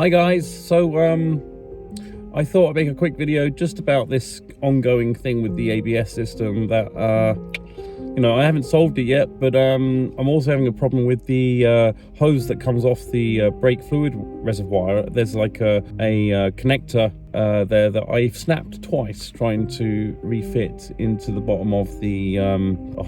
Hi guys, so I thought I'd make a quick video just about this ongoing thing with the ABS system that I haven't solved it yet, but I'm also having a problem with the hose that comes off the brake fluid reservoir. There's like a connector there that I've snapped twice trying to refit into the bottom of the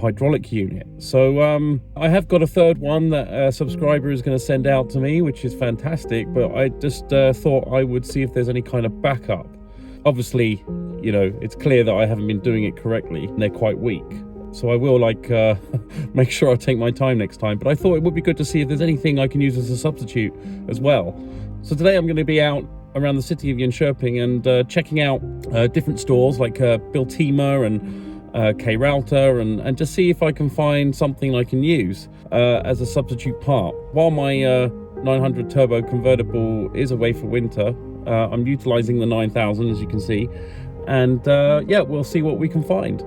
hydraulic unit. So I have got a third one that a subscriber is going to send out to me, which is fantastic, but I just thought I would see if there's any kind of backup. Obviously, it's clear that I haven't been doing it correctly and they're quite weak. So I will make sure I take my time next time. But I thought it would be good to see if there's anything I can use as a substitute as well. So today I'm going to be out around the city of Jönköping and checking out different stores like Biltema and K-Router and just see if I can find something I can use as a substitute part. While my 900 turbo convertible is away for winter, I'm utilizing the 9000 as you can see. And yeah, we'll see what we can find.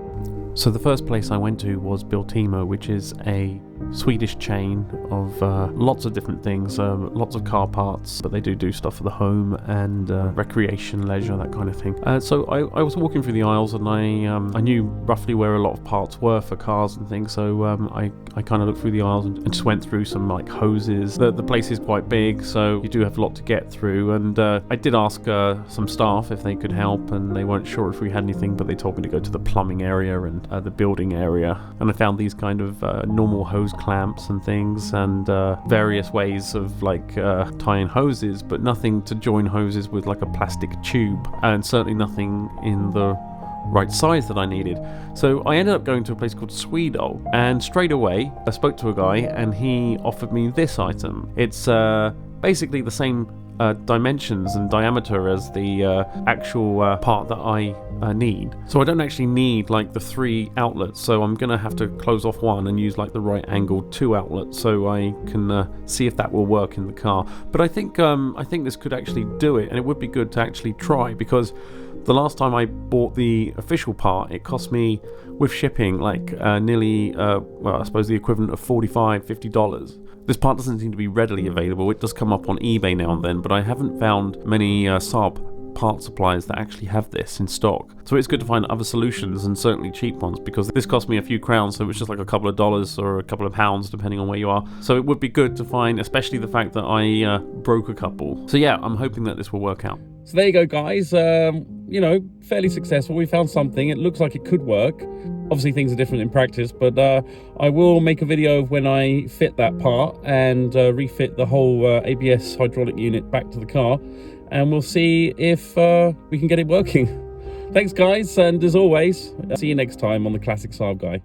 So the first place I went to was Biltema, which is a Swedish chain of lots of different things, lots of car parts, but they do stuff for the home and recreation, leisure, that kind of thing. So I was walking through the aisles and I knew roughly where a lot of parts were for cars and things, so I kind of looked through the aisles and just went through some like hoses. The place is quite big, so you do have a lot to get through, and I did ask some staff if they could help, and they weren't sure if we had anything, but they told me to go to the plumbing area and the building area, and I found these kind of normal hose clamps and things, and various ways of tying hoses, but nothing to join hoses with like a plastic tube, and certainly nothing in the right size that I needed. So I ended up going to a place called Swedol, and straight away I spoke to a guy and he offered me this item. It's basically the same dimensions and diameter as the actual part that I need. So I don't actually need like the 3 outlets, so I'm gonna have to close off one and use like the right angle 2 outlets so I can see if that will work in the car. But I think this could actually do it, and it would be good to actually try, because the last time I bought the official part, it cost me with shipping like nearly I suppose the equivalent of $45-50. This part doesn't seem to be readily available. It does come up on eBay now and then, but I haven't found many Saab part suppliers that actually have this in stock. So it's good to find other solutions, and certainly cheap ones, because this cost me a few crowns, so it was just like a couple of dollars or a couple of pounds depending on where you are. So it would be good to find, especially the fact that I broke a couple. So yeah, I'm hoping that this will work out. So there you go, guys. Fairly successful. We found something. It looks like it could work. Obviously things are different in practice, but I will make a video of when I fit that part and refit the whole ABS hydraulic unit back to the car, and we'll see if we can get it working. Thanks guys, and as always, see you next time on the Classic Saab Guy.